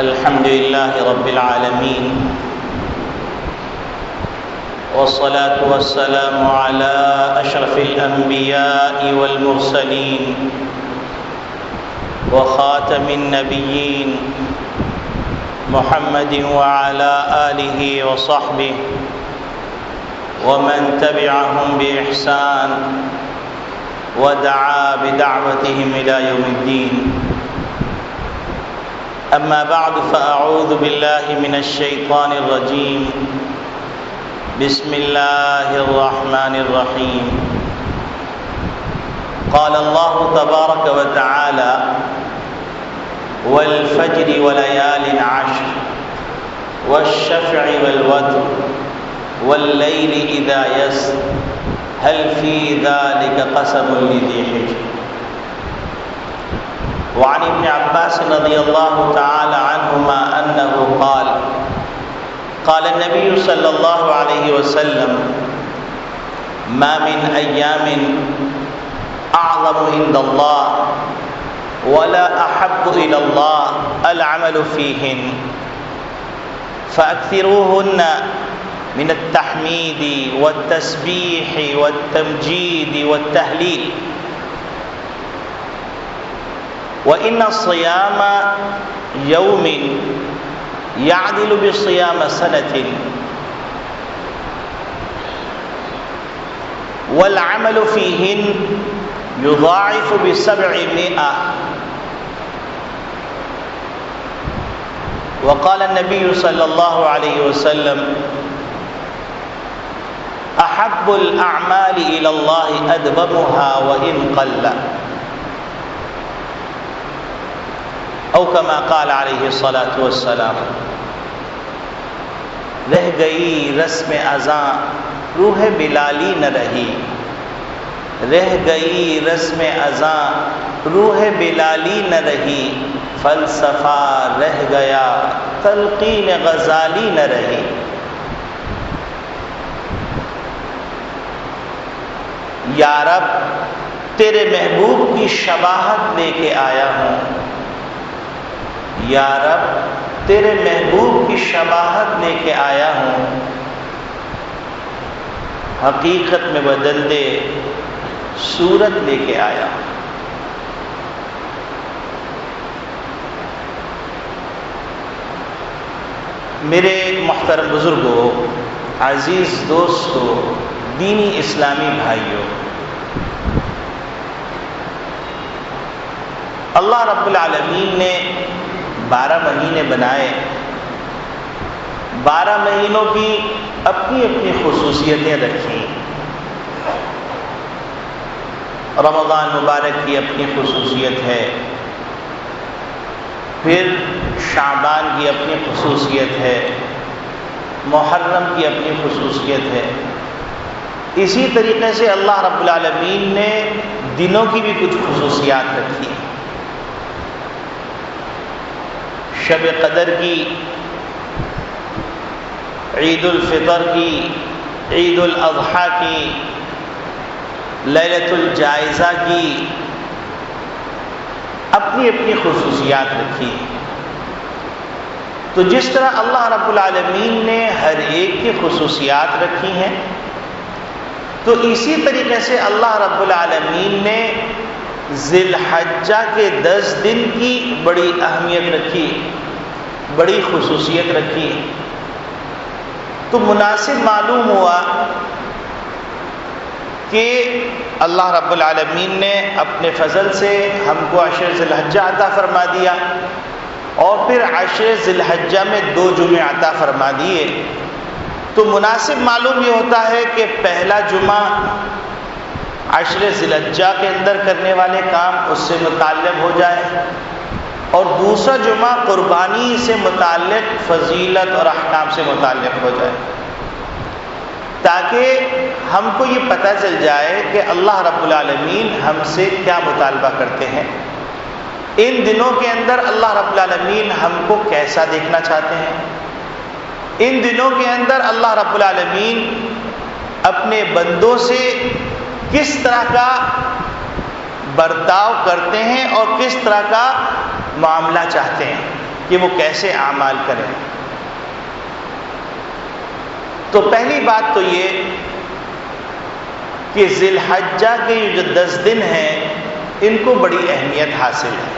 الحمد لله رب العالمين، والصلاة والسلام على أشرف الأنبياء والمرسلين وخاتم النبيين محمد وعلى آله وصحبه ومن تبعهم بإحسان ودعا بدعوتهم إلى يوم الدين. أما بعد فأعوذ بالله من الشيطان الرجيم. بسم الله الرحمن الرحيم. قال الله تبارك وتعالى: والفجر وليال عشر والشفع والوتر والليل إذا يسر هل في ذلك قسم لذي حجر. وعن ابن عباس رضي الله تعالى عنهما أنه قال: قال النبي صلى الله عليه وسلم: ما من أيام أعظم عند الله ولا أحب إلى الله العمل فيهن فأكثروهن من التحميد والتسبيح والتمجيد والتهليل، وإن الصيام يوم يعدل بصيام سنة، والعمل فيهن يضاعف ب700. وقال النبي صلى الله عليه وسلم: أحب الأعمال إلى الله أدومها وإن قل، او كما قال علیہ الصلاۃ والسلام. رہ گئی رسم اذاں روح بلالی نہ رہی، رہ گئی رسم اذاں روح بلالی نہ رہی، فلسفہ رہ گیا تلقین غزالی نہ رہی. یا رب تیرے محبوب کی شباہت لے کے آیا ہوں، یا رب تیرے محبوب کی شباہت لے کے آیا ہوں، حقیقت میں بدل دے صورت لے کے آیا ہوں. میرے محترم بزرگوں، عزیز دوستوں، دینی اسلامی بھائیوں، اللہ رب العالمین نے 12 مہینے بنائے. 12 مہینوں کی اپنی اپنی خصوصیتیں رکھی. رمضان مبارک کی اپنی خصوصیت ہے، پھر شعبان کی اپنی خصوصیت ہے، محرم کی اپنی خصوصیت ہے. اسی طریقے سے اللہ رب العالمین نے دنوں کی بھی کچھ خصوصیات رکھی. شب قدر کی، عید الفطر کی، عید الاضحیٰ کی، لیلۃ الجائزہ کی اپنی اپنی خصوصیات رکھی. تو جس طرح اللہ رب العالمین نے ہر ایک کی خصوصیات رکھی ہیں، تو اسی طریقے سے اللہ رب العالمین نے ذی الحجہ کے 10 دن کی بڑی اہمیت رکھی، بڑی خصوصیت رکھی. تو مناسب معلوم ہوا کہ اللہ رب العالمین نے اپنے فضل سے ہم کو عشر ذی الحجہ عطا فرما دیا، اور پھر عشر ذی الحجہ میں 2 جمعے عطا فرما دیے. تو مناسب معلوم یہ ہوتا ہے کہ پہلا جمعہ عشر ذی الحجہ کے اندر کرنے والے کام اس سے متعلق ہو جائے، اور دوسرا جمعہ قربانی سے متعلق فضیلت اور احکام سے متعلق ہو جائے، تاکہ ہم کو یہ پتہ چل جائے کہ اللہ رب العالمین ہم سے کیا مطالبہ کرتے ہیں. ان دنوں کے اندر اللہ رب العالمین ہم کو کیسا دیکھنا چاہتے ہیں. ان دنوں کے اندر اللہ رب العالمین اپنے بندوں سے کس طرح کا برتاؤ کرتے ہیں اور کس طرح کا معاملہ چاہتے ہیں. کہ وہ کیسے اعمال کریں۔ تو پہلی بات تو یہ کہ ذی الحجہ کے جو 10 دن ہیں ان کو بڑی اہمیت حاصل ہے۔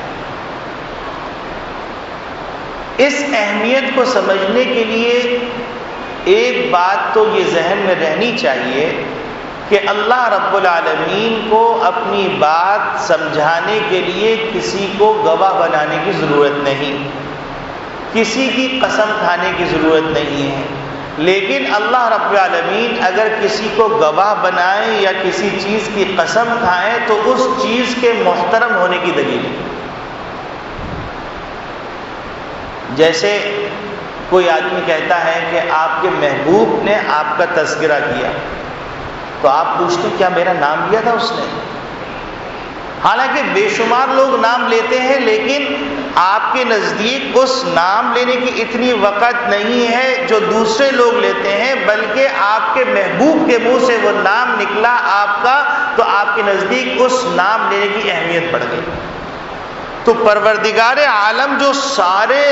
اس اہمیت کو سمجھنے کے لیے ایک بات تو یہ ذہن میں رہنی چاہیے کہ اللہ رب العالمین کو اپنی بات سمجھانے کے لیے کسی کو گواہ بنانے کی ضرورت نہیں، کسی کی قسم کھانے کی ضرورت نہیں ہے، لیکن اللہ رب العالمین اگر کسی کو گواہ بنائیں یا کسی چیز کی قسم کھائیں تو اس چیز کے محترم ہونے کی دلیل ہے۔ جیسے کوئی آدمی کہتا ہے کہ آپ کے محبوب نے آپ کا تذکرہ کیا، تو آپ پوچھتے کیا میرا نام لیا تھا اس نے؟ حالانکہ بے شمار لوگ نام لیتے ہیں، لیکن آپ کے نزدیک اس نام لینے کی اتنی وقت نہیں ہے جو دوسرے لوگ لیتے ہیں، بلکہ آپ کے محبوب کے منہ سے وہ نام نکلا آپ کا، تو آپ کے نزدیک اس نام لینے کی اہمیت بڑھ گئی۔ تو پروردگار عالم جو سارے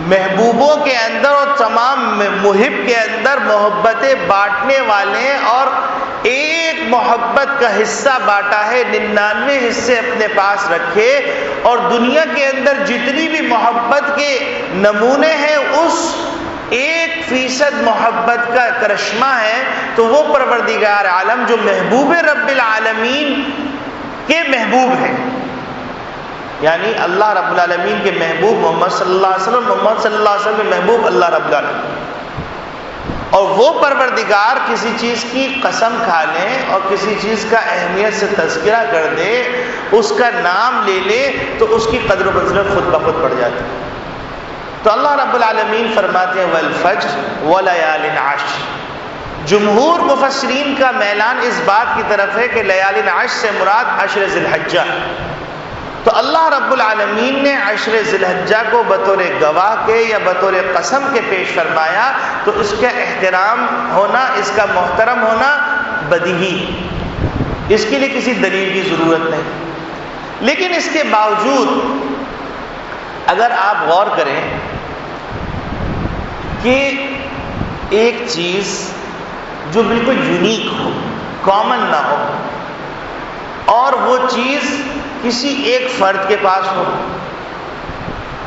محبوبوں کے اندر اور تمام محب کے اندر محبتیں بانٹنے والے ہیں، اور ایک محبت کا حصہ بانٹا ہے، 99 حصے اپنے پاس رکھے، اور دنیا کے اندر جتنی بھی محبت کے نمونے ہیں اس 1% محبت کا کرشمہ ہے، تو وہ پروردگار عالم جو محبوب رب العالمین کے محبوب ہیں، یعنی اللہ رب العالمین کے محبوب محمد صلی اللہ علیہ وسلم، محمد صلی اللہ علیہ وسلم کے محبوب اللہ رب العالمین، اور وہ پروردگار کسی چیز کی قسم کھا لیں اور کسی چیز کا اہمیت سے تذکرہ کر دے، اس کا نام لے لے، تو اس کی قدر و منزلت خود بخود بڑھ جاتی ہے۔ تو اللہ رب العالمین فرماتے ہیں والفجر ولیال عشر۔ جمہور مفسرین کا میلان اس بات کی طرف ہے کہ لیال عشر سے مراد عشر ذی الحجہ۔ تو اللہ رب العالمین نے عشر ذی الحجہ کو بطور گواہ کے یا بطور قسم کے پیش فرمایا، تو اس کا احترام ہونا، اس کا محترم ہونا بدیہی، اس کے لیے کسی دلیل کی ضرورت نہیں۔ لیکن اس کے باوجود اگر آپ غور کریں کہ ایک چیز جو بالکل یونیک ہو، کامن نہ ہو، اور وہ چیز کسی ایک فرد کے پاس ہو،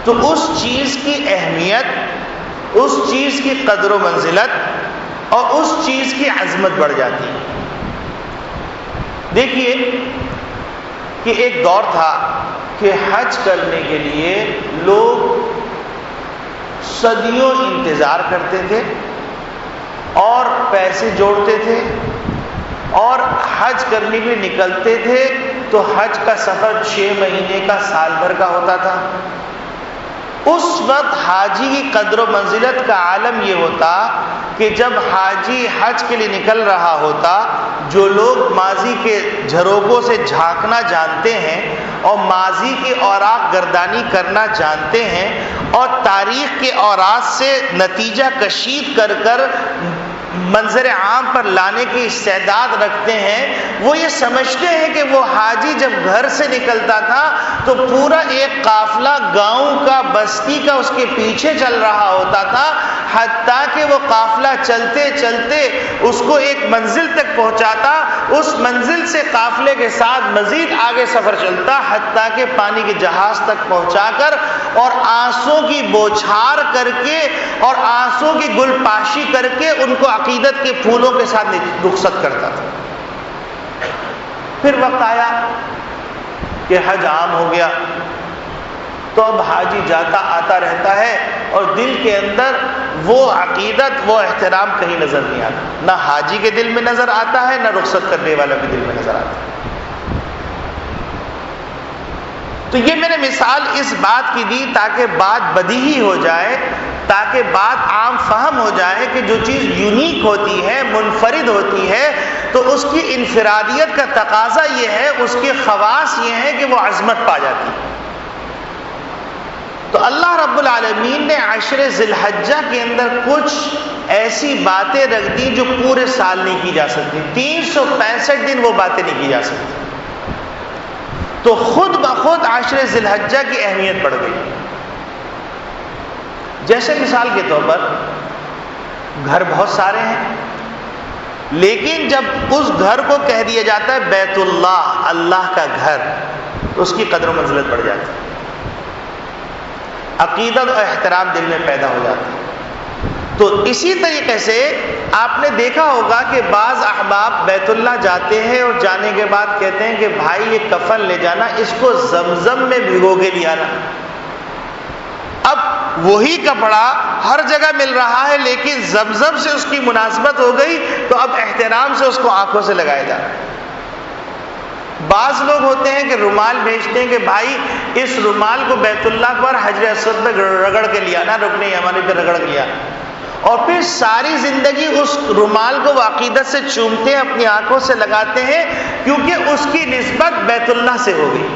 تو اس چیز کی اہمیت، اس چیز کی قدر و منزلت اور اس چیز کی عظمت بڑھ جاتی ہے۔ دیکھیے کہ ایک دور تھا کہ حج کرنے کے لیے لوگ صدیوں انتظار کرتے تھے اور پیسے جوڑتے تھے، اور حج کرنے کے لیے نکلتے تھے تو حج کا سفر 6 مہینے کا، سال بھر کا ہوتا تھا۔ اس وقت حاجی کی قدر و منزلت کا عالم یہ ہوتا کہ جب حاجی حج کے لیے نکل رہا ہوتا، جو لوگ ماضی کے جھروکوں سے جھانکنا جانتے ہیں اور ماضی کی اوراق گردانی کرنا جانتے ہیں اور تاریخ کے اوراق سے نتیجہ کشید کر کر منظر عام پر لانے کی استعداد رکھتے ہیں، وہ یہ سمجھتے ہیں کہ وہ حاجی جب گھر سے نکلتا تھا تو پورا ایک قافلہ گاؤں کا، بستی کا اس کے پیچھے چل رہا ہوتا تھا، حتیٰ کہ وہ قافلہ چلتے چلتے اس کو ایک منزل تک پہنچاتا، اس منزل سے قافلے کے ساتھ مزید آگے سفر چلتا، حتیٰ کہ پانی کے جہاز تک پہنچا کر اور آنسوں کی بوچھار کر کے اور آنسوں کی گل پاشی کر کے ان کو عقیدت کے پھولوں کے ساتھ رخصت کرتا تھا۔ پھر وقت آیا کہ حج عام ہو گیا، تو اب حاجی جاتا آتا رہتا ہے اور دل کے اندر وہ عقیدت، وہ احترام کہیں نظر نہیں آتا، نہ حاجی کے دل میں نظر آتا ہے، نہ رخصت کرنے والا کے دل میں نظر آتا ہے۔ تو یہ میں نے مثال اس بات کی دی تاکہ بات بدیہی ہو جائے، تاکہ بات عام فہم ہو جائے کہ جو چیز یونیک ہوتی ہے، منفرد ہوتی ہے، تو اس کی انفرادیت کا تقاضا یہ ہے، اس کے خواص یہ ہیں کہ وہ عظمت پا جاتی ہے۔ تو اللہ رب العالمین نے عشر ذی الحجہ کے اندر کچھ ایسی باتیں رکھ دی جو پورے سال نہیں کی جا سکتی، 365 دن وہ باتیں نہیں کی جا سکتی، تو خود بخود عشر ذی الحجہ کی اہمیت بڑھ گئی۔ جیسے مثال کے طور پر گھر بہت سارے ہیں، لیکن جب اس گھر کو کہہ دیا جاتا ہے بیت اللہ، اللہ کا گھر، تو اس کی قدر و منزلت بڑھ جاتی ہے، عقیدت اور احترام دل میں پیدا ہو جاتا ہے۔ تو اسی طریقے سے آپ نے دیکھا ہوگا کہ بعض احباب بیت اللہ جاتے ہیں اور جانے کے بعد کہتے ہیں کہ بھائی یہ کفن لے جانا، اس کو زمزم میں بھگو کے لے آنا۔ اب وہی کپڑا ہر جگہ مل رہا ہے، لیکن زمزم سے اس کی مناسبت ہو گئی تو اب احترام سے اس کو آنکھوں سے لگایا جا رہا ہے۔ بعض لوگ ہوتے ہیں کہ رومال بھیجتے ہیں کہ بھائی اس رومال کو بیت اللہ پر حجر اسود پہ رگڑ کے لیا نا، رکن یمانی پہ رگڑ کے لیا، اور پھر ساری زندگی اس رومال کو عقیدت سے چومتے ہیں، اپنی آنکھوں سے لگاتے ہیں، کیونکہ اس کی نسبت بیت اللہ سے ہو گئی۔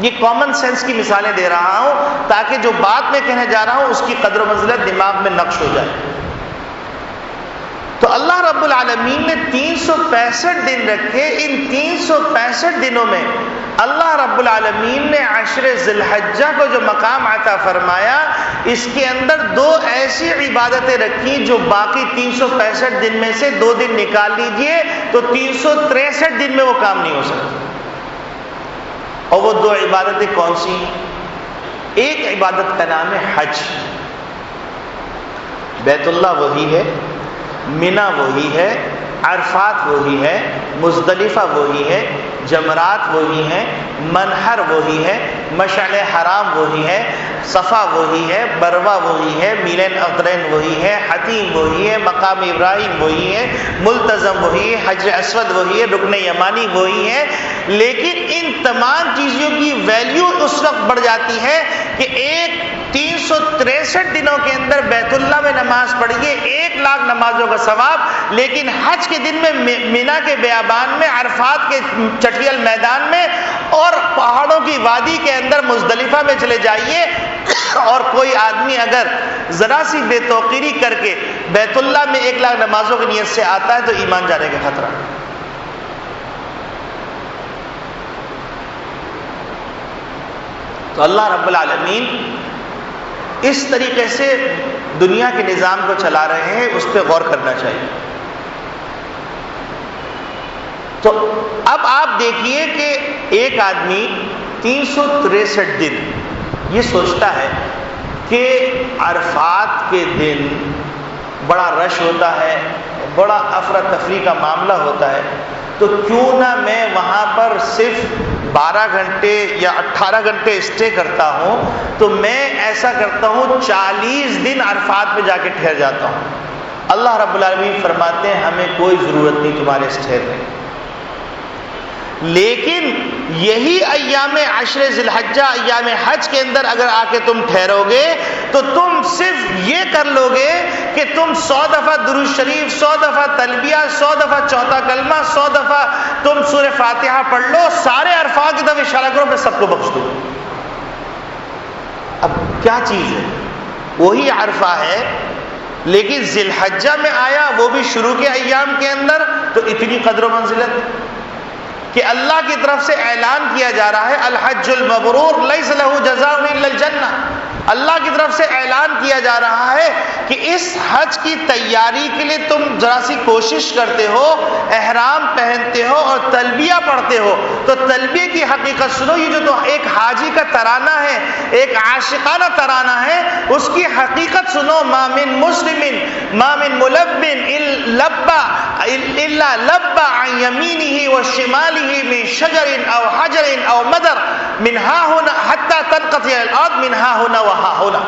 یہ کامن سینس کی مثالیں دے رہا ہوں تاکہ جو بات میں کہنے جا رہا ہوں اس کی قدر و منزلت دماغ میں نقش ہو جائے۔ تو اللہ رب العالمین نے 365 دن رکھے، ان 365 دنوں میں اللہ رب العالمین نے عشر ذی الحجہ کو جو مقام عطا فرمایا، اس کے اندر 2 ایسی عبادتیں رکھی جو باقی 365 دن میں سے 2 دن نکال لیجئے تو 363 دن میں وہ کام نہیں ہو سکتا۔ اور وہ 2 عبادتیں کون سی ہیں؟ ایک عبادت کا نام ہے حج، بیت اللہ وہی ہے، مینا وہی ہے، عرفات وہی ہے، مزدلفہ وہی ہے، جمرات وہی ہیں، منحر وہی ہے، مشعل حرام وہی ہے، صفا وہی ہے، بروا وہی ہے، میلین اقرین وہی ہے، حتیم وہی ہے، مقام ابراہیم وہی ہے، ملتزم وہی ہے، حجر اسود وہی ہے، رکن یمانی وہی ہے۔ لیکن ان تمام چیزوں کی ویلیو اس وقت بڑھ جاتی ہے کہ ایک 363 دنوں کے اندر بیت اللہ میں نماز پڑھیے 1 لاکھ نمازوں کا ثواب، لیکن حج کے دن میں مینا کے بیابان میں، عرفات کے چٹیل میدان میں اور پہاڑوں کی وادی کے اندر مزدلفہ میں چلے جائیے، اور کوئی آدمی اگر ذرا سی بے توقیری کر کے بیت اللہ میں 1 لاکھ نمازوں کی نیت سے آتا ہے تو ایمان جانے کا خطرہ۔ تو اللہ رب العالمین اس طریقے سے دنیا کے نظام کو چلا رہے ہیں، اس پہ غور کرنا چاہیے۔ تو اب آپ دیکھیے کہ ایک آدمی 363 دن یہ سوچتا ہے کہ عرفات کے دن بڑا رش ہوتا ہے، بڑا افراتفری کا معاملہ ہوتا ہے، تو کیوں نہ میں وہاں پر صرف 12 گھنٹے یا 18 گھنٹے اسٹے کرتا ہوں، تو میں ایسا کرتا ہوں 40 دن عرفات میں جا کے ٹھہر جاتا ہوں۔ اللہ رب العالمین فرماتے ہیں ہمیں کوئی ضرورت نہیں تمہارے اس ٹھہرنے، لیکن یہی ایام عشر ذی الحجہ، ایام حج کے اندر اگر آ کے تم ٹھہرو گے تو تم صرف یہ کر لو گے کہ تم 100 دفعہ درود شریف، 100 دفعہ تلبیہ، 100 دفعہ چوتھا کلمہ، 100 دفعہ تم سورہ فاتحہ پڑھ لو، سارے عرفات کی طرف اشارہ کرو، میں سب کو بخش دوں۔ اب کیا چیز ہے؟ وہی عرفہ ہے، لیکن ذی الحجہ میں آیا، وہ بھی شروع کے ایام کے اندر، تو اتنی قدر و منزلت کہ اللہ کی طرف سے اعلان کیا جا رہا ہے الحج المبرور لیس لہ جزاء الا الجنہ۔ اللہ کی طرف سے اعلان کیا جا رہا ہے کہ اس حج کی تیاری کے لیے تم ذرا سی کوشش کرتے ہو، احرام پہنتے ہو اور تلبیہ پڑھتے ہو، تو تلبیہ کی حقیقت سنو۔ یہ جو تو ایک حاجی کا ترانہ ہے، ایک عاشقانہ ترانہ ہے، اس کی حقیقت سنو۔ ما من مسلم ما من ملب الا لب عن یمینہ وشمالہ من شجر او حجر او مدر من ها هنا حتى تنقطع الارض من ها هنا وها هنا،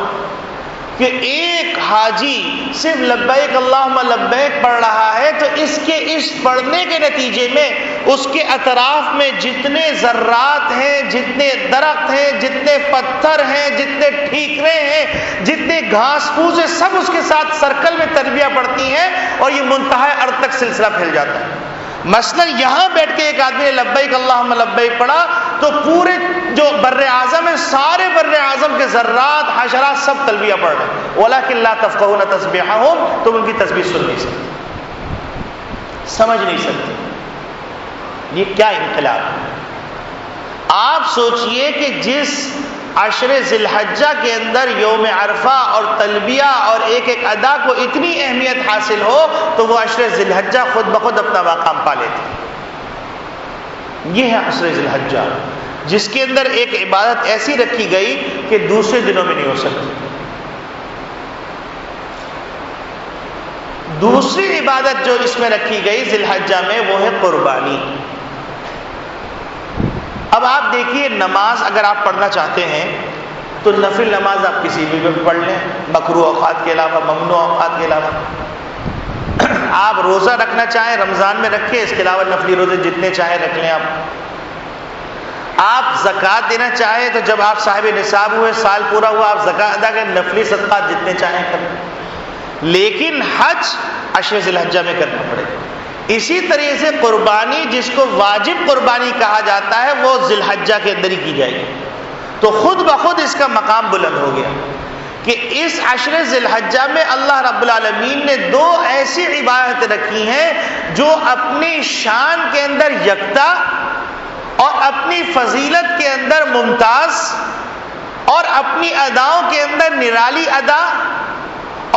کہ ایک حاجی صرف لبیک اللہم لبیک پڑھ رہا ہے تو اس کے اس پڑھنے کے نتیجے میں اس کے اطراف میں جتنے ذرات ہیں، جتنے درخت ہیں، جتنے پتھر ہیں، جتنے ٹھیکرے ہیں، جتنے گھاس پھوس ہیں، سب اس کے ساتھ سرکل میں تلبیہ پڑھتی ہیں اور یہ منتہا ارض تک سلسلہ پھیل جاتا ہے۔ مثلا یہاں بیٹھ کے ایک آدمی نے لبیک اللہم لبیک پڑھا تو پورے جو بر اعظم ہے، سارے بر اعظم کے ذرات، حشرات سب تلبیہ پڑھ رہے ہیں۔ وَلَكِنْ لَا تَفْقَهُونَ تَسْبِيحَهُمْ، تم ان کی تسبیح سن نہیں سکتے، سمجھ نہیں سکتے۔ یہ کیا انقلاب ہے! آپ سوچئے کہ جس عشر ذی الحجہ کے اندر یوم عرفہ اور تلبیہ اور ایک ایک ادا کو اتنی اہمیت حاصل ہو تو وہ عشر ذی الحجہ خود بخود اپنا مقام پا لیتے. یہ ہے عشر ذی الحجہ، جس کے اندر ایک عبادت ایسی رکھی گئی کہ دوسرے دنوں میں نہیں ہو سکتی. دوسری عبادت جو اس میں رکھی گئی ذی الحجہ میں وہ ہے قربانی. اب آپ دیکھیے، نماز اگر آپ پڑھنا چاہتے ہیں تو نفل نماز آپ کسی بھی وقت پڑھ لیں، مکروہ اوقات کے علاوہ، ممنوع اوقات کے علاوہ. آپ روزہ رکھنا چاہیں رمضان میں رکھیں، اس کے علاوہ نفلی روزے جتنے چاہیں رکھ لیں. آپ زکوٰۃ دینا چاہیں تو جب آپ صاحب نصاب ہوئے، سال پورا ہوا، آپ زکوٰۃ ادا کریں، نفلی صدقات جتنے چاہیں کریں. لیکن حج عشر ذی الحجہ میں کرنا پڑے گا. اسی طریقے سے قربانی، جس کو واجب قربانی کہا جاتا ہے، وہ ذی الحجہ کے اندر ہی کی جائے گی. تو خود بخود اس کا مقام بلند ہو گیا کہ اس عشر ذی الحجہ میں اللہ رب العالمین نے دو ایسی عبادتیں رکھی ہیں جو اپنی شان کے اندر یکتا اور اپنی فضیلت کے اندر ممتاز اور اپنی اداؤں کے اندر نرالی ادا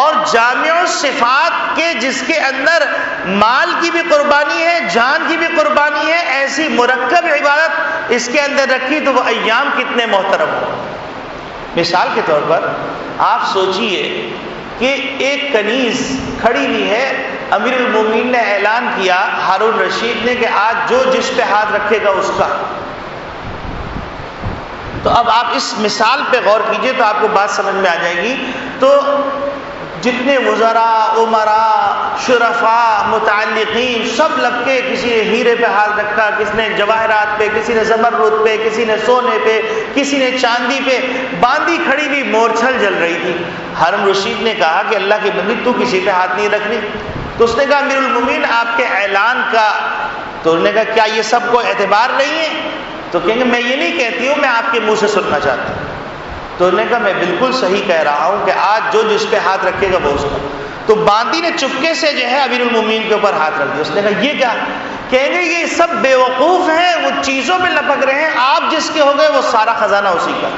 اور جامع صفات کے، جس کے اندر مال کی بھی قربانی ہے، جان کی بھی قربانی ہے، ایسی مرکب عبادت اس کے اندر رکھی تو وہ ایام کتنے محترم ہو. مثال کے طور پر آپ سوچئے کہ ایک کنیز کھڑی ہوئی ہے، امیر المومنین نے اعلان کیا ہارون رشید نے کہ آج جو جس پہ ہاتھ رکھے گا اس کا. تو اب آپ اس مثال پہ غور کیجئے تو آپ کو بات سمجھ میں آ جائے گی. تو جتنے وزراء، امراء، شرفاء، متعلقین سب لگ کے، کسی نے ہیرے پہ ہاتھ رکھا، کسی نے جواہرات پہ، کسی نے زمرد پہ، کسی نے سونے پہ، کسی نے چاندی پہ، باندھی کھڑی بھی مورچھل جل رہی تھی. ہارون رشید نے کہا کہ اللہ کی بندی تو کسی پہ ہاتھ نہیں رکھنی. تو اس نے کہا امیر المومنین آپ کے اعلان کا، تو انہوں نے کہا کیا یہ سب کو اعتبار نہیں ہے؟ تو کہیں گے میں یہ نہیں کہتی ہوں، میں آپ کے منہ سے سننا چاہتا ہوں. تو انہوں نے کہا میں بالکل صحیح کہہ رہا ہوں کہ آج جو جس پہ ہاتھ رکھے گا وہ اس کا. تو باندی نے چپکے سے جو ہے امیر المومنین کے اوپر ہاتھ رکھ دیا. اس نے کہا یہ کیا؟ کہیں گے یہ سب بیوقوف ہیں، وہ چیزوں میں لپک رہے ہیں، آپ جس کے ہو گئے وہ سارا خزانہ اسی کا.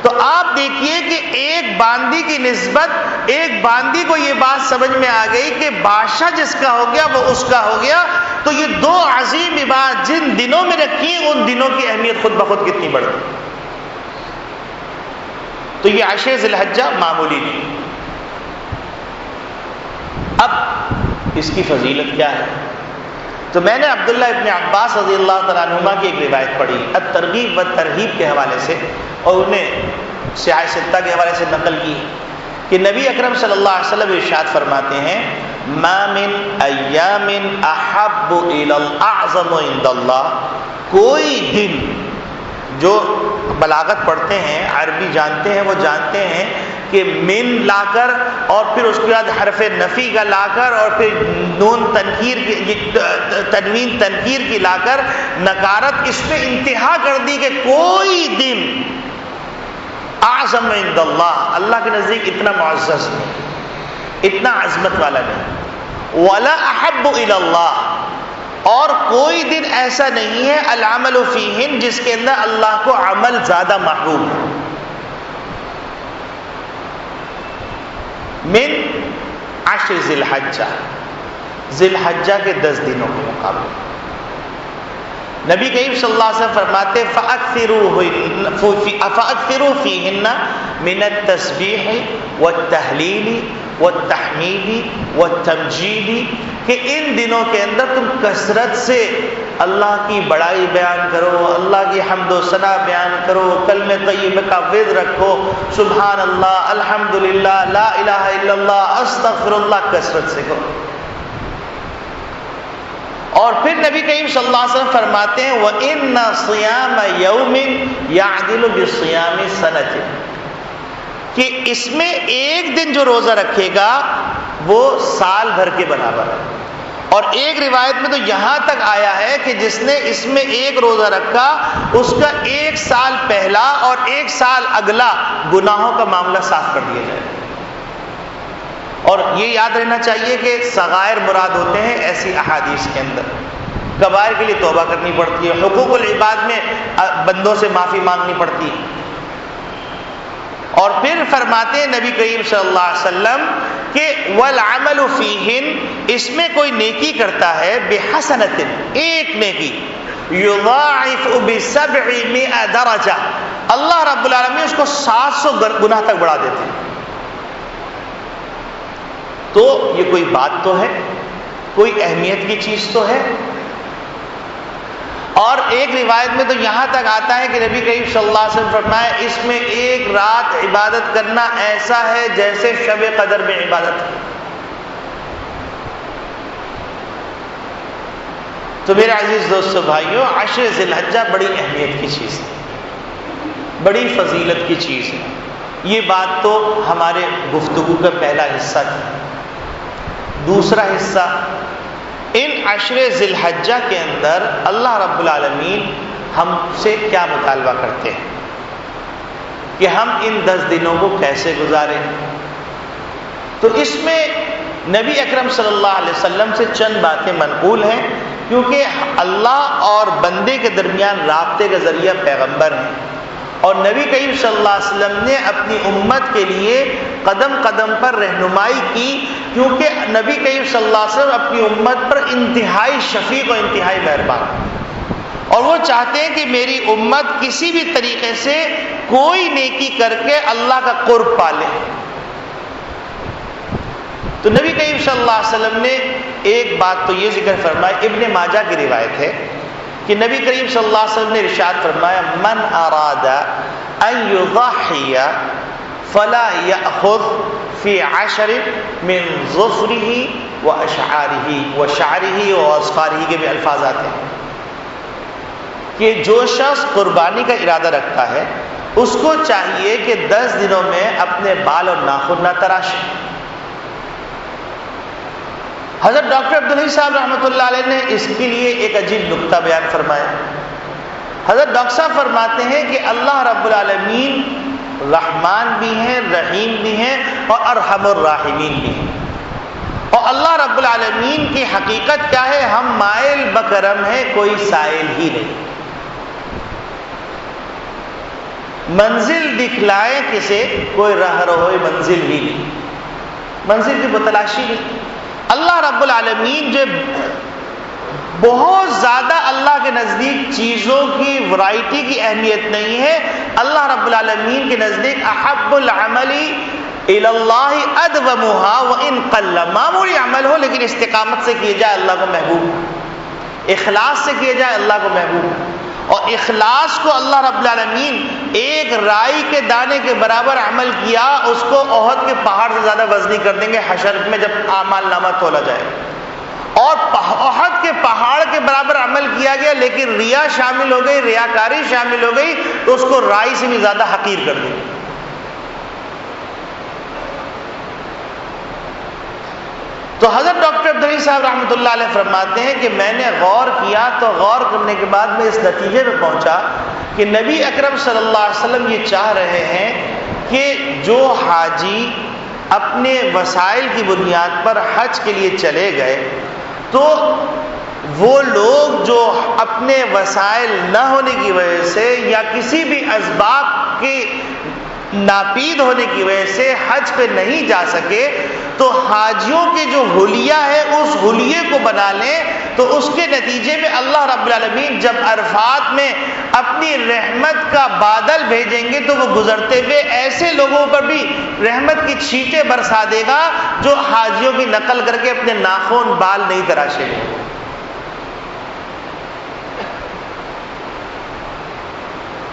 تو آپ دیکھیے کہ ایک باندی کی نسبت، ایک باندی کو یہ بات سمجھ میں آ گئی کہ بادشاہ جس کا ہو گیا وہ اس کا ہو گیا. تو یہ دو عظیم عبادت جن دنوں میں رکھی ان دنوں کی اہمیت خود بخود کتنی بڑھ گئی. تو یہ عشر ذی الحجہ معمولی نہیں. اب اس کی فضیلت کیا ہے؟ تو میں نے عبداللہ ابن عباس رضی اللہ تعالیٰ عنہما کی ایک روایت پڑھی الترغیب والترہیب کے حوالے سے، اور انہیں سیاہ ستہ کے حوالے سے نقل کی کہ نبی اکرم صلی اللہ علیہ وسلم ارشاد فرماتے ہیں ما من ایام احب الی الاعظم عند اللہ. کوئی دن، جو بلاغت پڑھتے ہیں، عربی جانتے ہیں، وہ جانتے ہیں کہ من لا کر اور پھر اس کے بعد حرف نفی کا لا کر اور پھر نون تنکیر کی، تنوین تنکیر کی لا کر نکارت اس پہ انتہا کر دی کہ کوئی دن اعظم عند اللہ، اللہ کے نزدیک اتنا معزز نہیں، اتنا عظمت والا نہیں. ولا احب الی اللہ، اور کوئی دن ایسا نہیں ہے العمل فیہن جس کے اندر اللہ کو عمل زیادہ محبوب ہے. من عشر ذی الحجہ، ذی الحجہ کے 10 دنوں کے مقابلے. نبی کریم صلی اللہ علیہ وسلم فرماتے فَأَكْثِرُوا فِيهِنَّ مِنَ التَّسْبِيحِ وَالتَّحْلِيلِ وَالتَّحْمِيدِ وَالتَّمْجِيدِ، کہ ان دنوں کے اندر تم کثرت سے اللہ کی بڑائی بیان کرو، اللہ کی حمد و ثنا بیان کرو، کلمہ طیبہ کا ورد رکھو، سبحان اللہ، الحمدللہ، لا الہ الا اللہ، استغفر اللہ، کثرت سے کرو. اور پھر نبی کریم صلی اللہ علیہ وسلم فرماتے ہیں وَإِنَّ صِيَامَ يَوْمٍ يَعْدِلُ بِصِيَامِ سَنَةٍ، کہ اس میں ایک دن جو روزہ رکھے گا وہ سال بھر کے برابر ہے. اور ایک روایت میں تو یہاں تک آیا ہے کہ جس نے اس میں ایک روزہ رکھا اس کا 1 سال پہلا اور 1 سال اگلا گناہوں کا معاملہ صاف کر دیا جائے. اور یہ یاد رہنا چاہیے کہ صغائر مراد ہوتے ہیں ایسی احادیث کے اندر. کبائر کے لیے توبہ کرنی پڑتی ہے، حقوق العباد میں بندوں سے معافی مانگنی پڑتی ہے۔ اور پھر فرماتے ہیں نبی کریم صلی اللہ علیہ وسلم کہ والعمل فیہن، اس میں کوئی نیکی کرتا ہے، بحسنۃ، ایک نیکی، یضاعف ب700 درجہ، اللہ رب العالمین اس کو 700 گناہ تک بڑھا دیتے ہیں۔ تو یہ کوئی بات تو ہے، کوئی اہمیت کی چیز تو ہے۔ اور ایک روایت میں تو یہاں تک آتا ہے کہ نبی کریم صلی اللہ علیہ وسلم فرمایا اس میں ایک رات عبادت کرنا ایسا ہے جیسے شب قدر میں عبادت ہے۔ تو میرے عزیز دوستو بھائیوں، عشر ذی الحجہ بڑی اہمیت کی چیز ہے، بڑی فضیلت کی چیز ہے۔ یہ بات تو ہمارے گفتگو کا پہلا حصہ تھا۔ دوسرا حصہ، ان عشر ذی الحجہ کے اندر اللہ رب العالمین ہم سے کیا مطالبہ کرتے ہیں کہ ہم ان 10 دنوں کو کیسے گزاریں۔ تو اس میں نبی اکرم صلی اللہ علیہ وسلم سے چند باتیں منقول ہیں، کیونکہ اللہ اور بندے کے درمیان رابطے کا ذریعہ پیغمبر ہیں، اور نبی کریم صلی اللہ علیہ وسلم نے اپنی امت کے لیے قدم قدم پر رہنمائی کی، کیونکہ نبی کریم صلی اللہ علیہ وسلم اپنی امت پر انتہائی شفیق اور انتہائی مہربان، اور وہ چاہتے ہیں کہ میری امت کسی بھی طریقے سے کوئی نیکی کر کے اللہ کا قرب پالے۔ تو نبی کریم صلی اللہ علیہ وسلم نے ایک بات تو یہ ذکر فرمایا، ابن ماجہ کی روایت ہے کہ نبی کریم صلی اللہ علیہ وسلم نے ارشاد فرمایا، من اراد ان یضحی فلا یأخذ فی 10 من ظفرہ واشعارہ واظفارہ کے بھی الفاظ آتے ہیں کہ جو شخص قربانی کا ارادہ رکھتا ہے اس کو چاہیے کہ 10 دنوں میں اپنے بال اور ناخن نہ تراشے۔ حضرت ڈاکٹر عبدالحی صاحب رحمۃ اللہ علیہ نے اس کے لیے ایک عجیب نکتہ بیان فرمایا۔ حضرت ڈاکٹر صاحب فرماتے ہیں کہ اللہ رب العالمین رحمان بھی ہیں، رحیم بھی ہیں، اور ارحم الراحمین بھی ہیں، اور اللہ رب العالمین کی حقیقت کیا ہے؟ ہم مائل بکرم ہیں، کوئی سائل ہی نہیں۔ منزل دکھلائے کسے، کوئی راہ رہوئے منزل ہی نہیں، منزل کی بتلاشی نہیں۔ اللہ رب العالمین جو بہت زیادہ اللہ کے نزدیک چیزوں کی ورائٹی کی اہمیت نہیں ہے، اللہ رب العالمین کے نزدیک احب العمل الی اللہ ادومھا وان قل، معمولی عمل ہو لیکن استقامت سے کیے جائے اللہ کو محبوب، اخلاص سے کیے جائے اللہ کو محبوب۔ اور اخلاص کو اللہ رب العالمین ایک رائی کے دانے کے برابر عمل کیا، اس کو احد کے پہاڑ سے زیادہ وزنی کر دیں گے حشر میں جب اعمال نامہ تولا جائے۔ اور احد کے پہاڑ کے برابر عمل کیا گیا لیکن ریا شامل ہو گئی، ریاکاری شامل ہو گئی، تو اس کو رائی سے بھی زیادہ حقیر کر دیں گے۔ تو حضرت ڈاکٹر عبدالحی صاحب رحمۃ اللہ علیہ فرماتے ہیں کہ میں نے غور کیا، تو غور کرنے کے بعد میں اس نتیجے پہ پہنچا کہ نبی اکرم صلی اللہ علیہ وسلم یہ چاہ رہے ہیں کہ جو حاجی اپنے وسائل کی بنیاد پر حج کے لیے چلے گئے، تو وہ لوگ جو اپنے وسائل نہ ہونے کی وجہ سے یا کسی بھی اسباب کے ناپید ہونے کی وجہ سے حج پہ نہیں جا سکے، تو حاجیوں کے جو حلیہ ہے اس حلیے کو بنا لیں، تو اس کے نتیجے میں اللہ رب العالمین جب عرفات میں اپنی رحمت کا بادل بھیجیں گے تو وہ گزرتے ہوئے ایسے لوگوں پر بھی رحمت کی چھینٹیں برسا دے گا جو حاجیوں کی نقل کر کے اپنے ناخن بال نہیں تراشے گے۔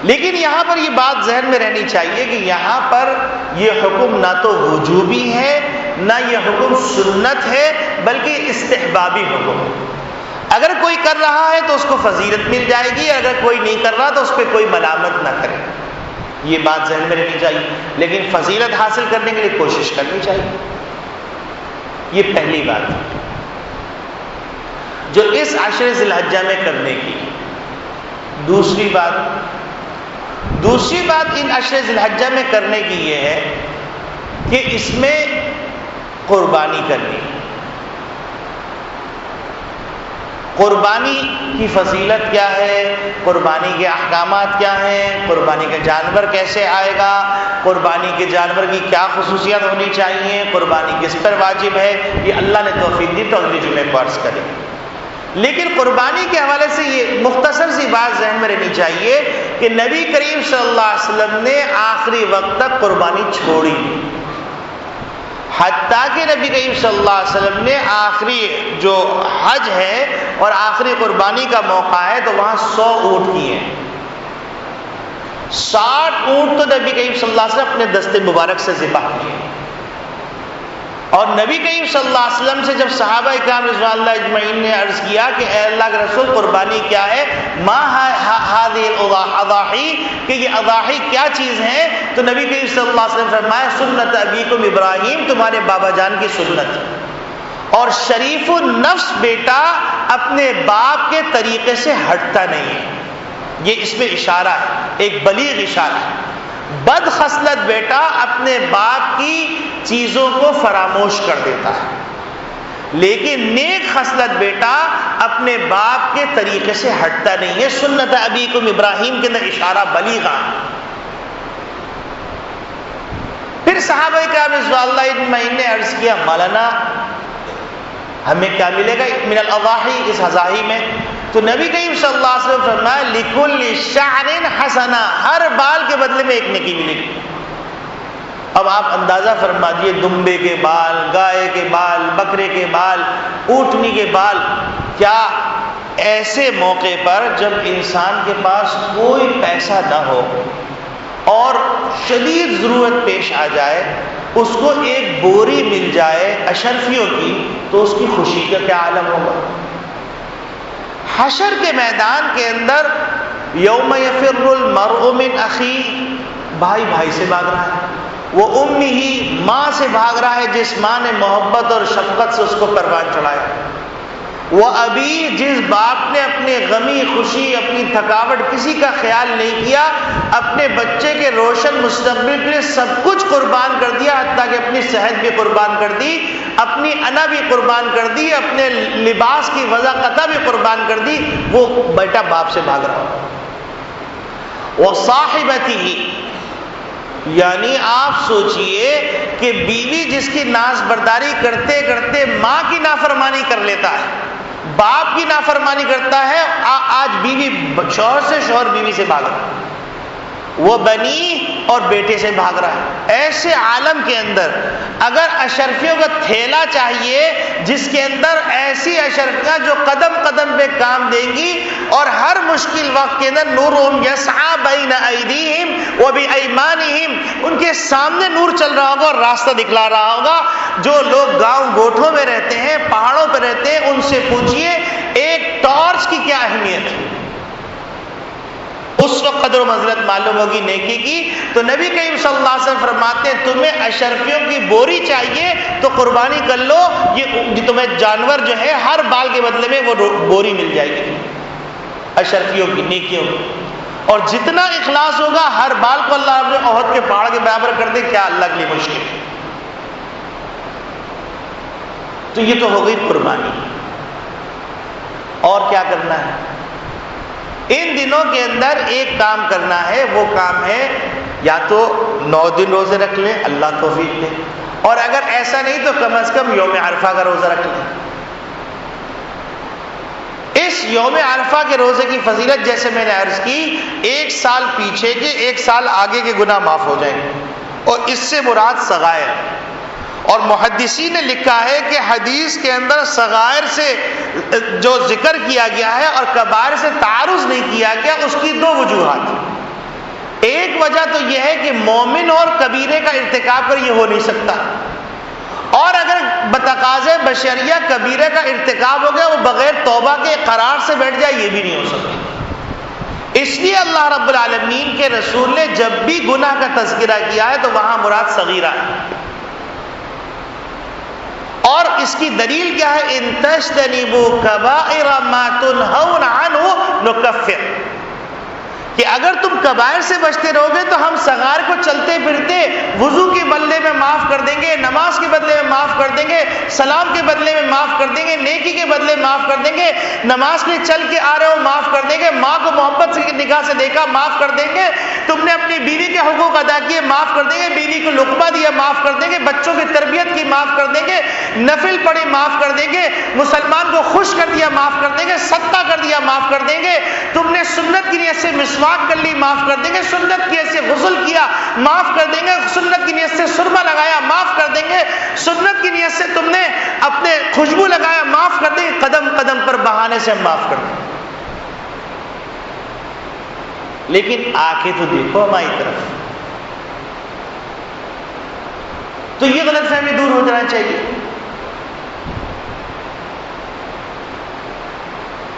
لیکن یہاں پر یہ بات ذہن میں رہنی چاہیے کہ یہاں پر یہ حکم نہ تو وجوبی ہے نہ یہ حکم سنت ہے، بلکہ استحبابی حکم ہے۔ اگر کوئی کر رہا ہے تو اس کو فضیلت مل جائے گی، اگر کوئی نہیں کر رہا تو اس پہ کوئی ملامت نہ کرے، یہ بات ذہن میں رہنی چاہیے۔ لیکن فضیلت حاصل کرنے کے لیے کوشش کرنی چاہیے، یہ پہلی بات ہے جو اس عشر ذی الحجہ میں کرنے کی۔ دوسری بات ان عشر ذی الحجہ میں کرنے کی یہ ہے کہ اس میں قربانی کرنی۔ قربانی کی فضیلت کیا ہے، قربانی کے احکامات کیا ہیں، قربانی کا جانور کیسے آئے گا، قربانی کے جانور کی کیا خصوصیات ہونی چاہیے، قربانی کس پر واجب ہے، یہ اللہ نے توفیق دی تو اگلے جمعے کو عرض کریں۔ لیکن قربانی کے حوالے سے یہ مختصر سی بات ذہن میں رہنی چاہیے کہ نبی کریم صلی اللہ علیہ وسلم نے آخری وقت تک قربانی چھوڑی، حتیٰ کہ نبی کریم صلی اللہ علیہ وسلم نے آخری جو حج ہے اور آخری قربانی کا موقع ہے تو وہاں 100 اونٹ کیے ہیں، 60 اونٹ تو نبی کریم صلی اللہ علیہ وسلم اپنے دست مبارک سے ذبح کیے۔ اور نبی کریم صلی اللہ علیہ وسلم سے جب صحابہ کرام رضوان اللہ اجمعین نے عرض کیا کہ اے اللہ کے رسول قربانی کیا ہے، ما هذه الاضاحی، کہ یہ اضاحی کیا چیز ہے، تو نبی کریم صلی اللہ علیہ وسلم فرمایا سنت ابیکم ابراہیم، تمہارے بابا جان کی سنت۔ اور شریف النفس بیٹا اپنے باپ کے طریقے سے ہٹتا نہیں ہے، یہ اس میں اشارہ ہے، ایک بلیغ اشارہ ہے۔ بد خصلت بیٹا اپنے باپ کی چیزوں کو فراموش کر دیتا ہے، لیکن نیک خصلت بیٹا اپنے باپ کے طریقے سے ہٹتا نہیں ہے۔ سنت ابیکم ابراہیم کے اندر اشارہ بلیغہ۔ پھر صحابہ کرام رضوان اللہ اجمعین نے عرض کیا مولانا ہمیں کیا ملے گا من الاضاحی، اس اضاحی میں؟ تو نبی کریم صلی اللہ علیہ وسلم فرمایا لکل شعر حسنہ، ہر بال کے بدلے میں ایک نیکی ملے گی۔ اب آپ اندازہ فرما دیے، دمبے کے بال، گائے کے بال، بکرے کے بال، اونٹنی کے بال، کیا ایسے موقع پر جب انسان کے پاس کوئی پیسہ نہ ہو اور شدید ضرورت پیش آ جائے، اس کو ایک بوری مل جائے اشرفیوں کی، تو اس کی خوشی کا کیا عالم ہوگا؟ حشر کے میدان کے اندر یوم یفر المرء من اخیہ، بھائی بھائی سے بھاگ رہا ہے، وہ امہ ماں سے بھاگ رہا ہے جس ماں نے محبت اور شفقت سے اس کو پروان چڑھایا، وہ ابھی جس باپ نے اپنے غمی خوشی اپنی تھکاوٹ کسی کا خیال نہیں کیا، اپنے بچے کے روشن مستقبل کے لیے سب کچھ قربان کر دیا، حتیٰ کہ اپنی صحت بھی قربان کر دی، اپنی انا بھی قربان کر دی، اپنے لباس کی وضاقتہ بھی قربان کر دی، وہ بیٹا باپ سے بھاگ رہا وہ صاحبتہ، یعنی آپ سوچئے کہ بیوی جس کی ناز برداری کرتے کرتے ماں کی نافرمانی کر لیتا ہے، باپ کی نافرمانی کرتا ہے، آج بیوی شوہر سے، شوہر بیوی سے بھاگ رہا ہے، وہ بنی اور بیٹے سے بھاگ رہا ہے۔ ایسے عالم کے اندر اگر اشرفیوں کا تھیلا چاہیے جس کے اندر ایسی اشرفیاں جو قدم قدم پہ کام دیں گی اور ہر مشکل وقت کے اندر نورہم یسعی بین ایدیہم وبایمانہم، ان کے سامنے نور چل رہا ہوگا اور راستہ دکھلا رہا ہوگا۔ جو لوگ گاؤں گوٹھوں میں رہتے ہیں، پہاڑوں پہ رہتے ہیں، ان سے پوچھئے ایک ٹارچ کی کیا اہمیت ہے، اس وقت قدر و منزلت معلوم ہوگی نیکی کی۔ تو نبی کریم صلی اللہ علیہ وسلم فرماتے ہیں تمہیں اشرفیوں کی بوری چاہیے تو قربانی کر لو، یہ تمہیں جانور جو ہے ہر بال کے بدلے میں وہ بوری مل جائے گی اشرفیوں کی، نیکیوں کی، اور جتنا اخلاص ہوگا ہر بال کو اللہ اپنے احد کے پہاڑ کے برابر کر دے، کیا اللہ کے لیے مشکل ہے؟ تو یہ تو ہو گئی قربانی۔ اور کیا کرنا ہے؟ ان دنوں کے اندر ایک کام کرنا ہے، وہ کام ہے یا تو 9 دن روزے رکھ لیں، اللہ توفیق دے، اور اگر ایسا نہیں تو کم از کم یوم عرفہ کا روزہ رکھ لیں۔ اس یوم عرفہ کے روزے کی فضیلت جیسے میں نے عرض کی، 1 سال پیچھے کے 1 سال آگے کے گناہ معاف ہو جائیں گے، اور اس سے مراد صغائر، اور محدثین نے لکھا ہے کہ حدیث کے اندر صغائر سے جو ذکر کیا گیا ہے اور کبائر سے تعارض نہیں کیا گیا، اس کی 2 وجوہات۔ ایک وجہ تو یہ ہے کہ مومن اور کبیرے کا ارتکاب کر یہ ہو نہیں سکتا، اور اگر بتقاضے بشریہ کبیرے کا ارتکاب ہو گیا، وہ بغیر توبہ کے قرار سے بیٹھ جائے، یہ بھی نہیں ہو سکتا۔ اس لیے اللہ رب العالمین کے رسول نے جب بھی گناہ کا تذکرہ کیا ہے تو وہاں مراد صغیرہ ہے، اور اس کی دلیل کیا ہے؟ ان تجتنبوا کبائر ما تنہون عنہ نکفر، کہ اگر تم کبائر سے بچتے رہو گے تو ہم صغائر کو چلتے پھرتے وضو کے بدلے میں معاف کر دیں گے، نماز کے بدلے میں معاف کر دیں گے، سلام کے بدلے میں معاف کر دیں گے، نیکی کے بدلے میں معاف کر دیں گے، نماز کے چل کے آ رہے ہو معاف کر دیں گے، ماں کو محبت سے نگاہ سے دیکھا معاف کر دیں گے، تم نے اپنی بیوی کے حقوق ادا کیے معاف کر دیں گے، بیوی کو لقمہ دیا معاف کر دیں گے، بچوں کی تربیت کی معاف کر دیں گے، نفل پڑھی معاف کر دیں گے، مسلمان کو خوش کر دیا معاف کر دیں گے، صدقہ کر دیا معاف کر دیں گے، تم نے سنت کی نیت سے مسواک کر لی معاف کر دیں گے، سنت کی نیت سے غسل کیا معاف کر دیں گے، سنت کی نیت سے سرما لگایا معاف کر دیں گے، سنت کی نیت سے تم نے اپنے خوشبو لگایا معاف کر دیں گے، قدم قدم پر بہانے سے ہم معاف کر دیں گے۔ لیکن آ کے تو دیکھو ہماری طرف، تو یہ غلط فہمی دور ہو جانا چاہیے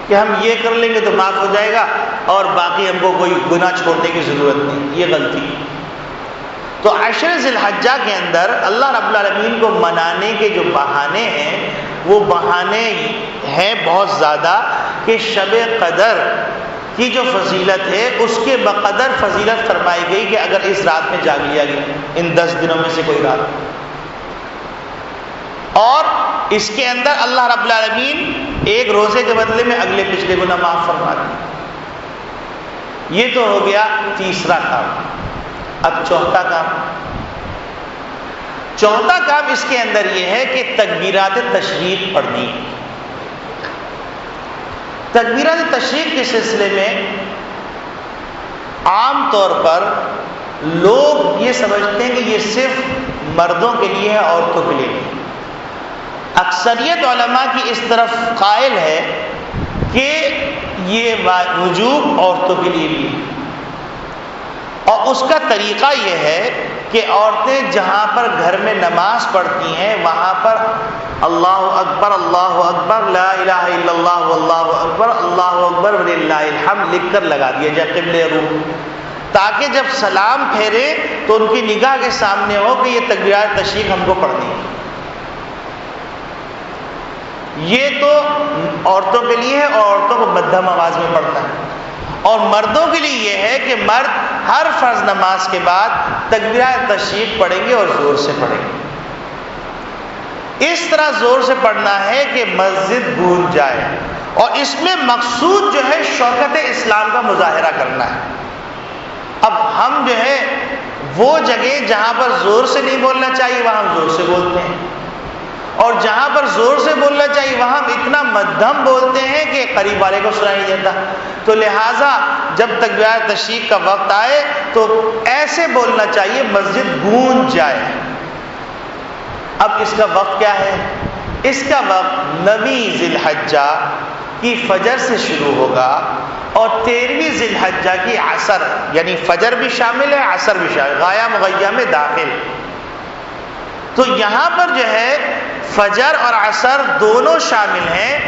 کہ ہم یہ کر لیں گے تو معاف ہو جائے گا اور باقی ہم کو کوئی گناہ چھوڑنے کی ضرورت نہیں، یہ غلطی۔ تو عشر ذی الحجہ کے اندر اللہ رب العالمین کو منانے کے جو بہانے ہیں وہ بہانے ہیں بہت زیادہ، کہ شب قدر کی جو فضیلت ہے اس کے بقدر فضیلت فرمائی گئی کہ اگر اس رات میں جاگ لیا گیا، ان 10 دنوں میں سے کوئی رات، اور اس کے اندر اللہ رب العالمین ایک روزے کے بدلے میں اگلے پچھلے گناہ معاف فرما دیں۔ یہ تو ہو گیا تیسرا کام۔ اب چوتھا کام اس کے اندر یہ ہے کہ تکبیرات تشریق پڑھنی ہے۔ تکبیرات تشریق کے سلسلے میں عام طور پر لوگ یہ سمجھتے ہیں کہ یہ صرف مردوں کے لیے ہے، عورتوں کے لیے نہیں۔ اکثریت علماء کی اس طرف قائل ہے کہ یہ وجوب عورتوں کے لیے بھی ہے، اور اس کا طریقہ یہ ہے کہ عورتیں جہاں پر گھر میں نماز پڑھتی ہیں وہاں پر اللہ اکبر لا الہ الا اللہ واللہ اکبر وللہ الحمد لکھ کر لگا دیا جائے قبلہ روح، تاکہ جب سلام پھیرے تو ان کی نگاہ کے سامنے ہو کہ یہ تکبیرات تشریق ہم کو پڑھنی ہے۔ یہ تو عورتوں کے لیے ہے، اور عورتوں کو مدھم آواز میں پڑھتا ہے، اور مردوں کے لیے یہ ہے کہ مرد ہر فرض نماز کے بعد تکبیرات تشریق پڑھیں گے اور زور سے پڑھیں گے۔ اس طرح زور سے پڑھنا ہے کہ مسجد گونج جائے، اور اس میں مقصود جو ہے شوکت اسلام کا مظاہرہ کرنا ہے۔ اب ہم جو ہے وہ جگہ جہاں پر زور سے نہیں بولنا چاہیے وہاں ہم زور سے بولتے ہیں، اور جہاں پر زور سے بولنا چاہیے وہاں ہم اتنا مدھم بولتے ہیں کہ قریب والے کو سنائی نہیں دیتا۔ تو لہٰذا جب تکبیرات تشریق کا وقت آئے تو ایسے بولنا چاہیے مسجد گونج جائے۔ اب اس کا وقت کیا ہے؟ اس کا وقت 9 ذی الحجہ کی فجر سے شروع ہوگا، اور 13 ذی الحجہ کی عصر، یعنی فجر بھی شامل ہے عصر بھی شامل، غایہ مغیہ میں داخل۔ تو یہاں پر جو ہے فجر اور عصر دونوں شامل ہیں۔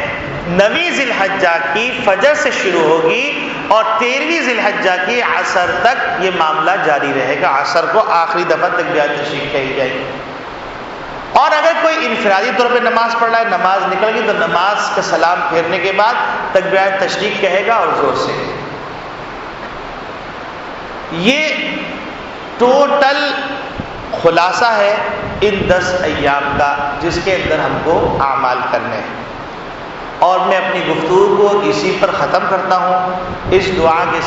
9 ذی الحجہ کی فجر سے شروع ہوگی اور 13 ذی الحجہ کی عصر تک یہ معاملہ جاری رہے گا۔ عصر کو آخری دفعہ تکبیرات تشریق کہی جائے گی، اور اگر کوئی انفرادی طور پہ نماز پڑھ رہا ہے، نماز نکل گئی، تو نماز کا سلام پھیرنے کے بعد تکبیرات تشریق کہے گا اور زور سے۔ یہ ٹوٹل خلاصہ ہے ان 10 ایام کا جس کے اندر ہم کو اعمال کرنے ہیں، اور میں اپنی گفتگو کو اسی پر ختم کرتا ہوں اس دعا کے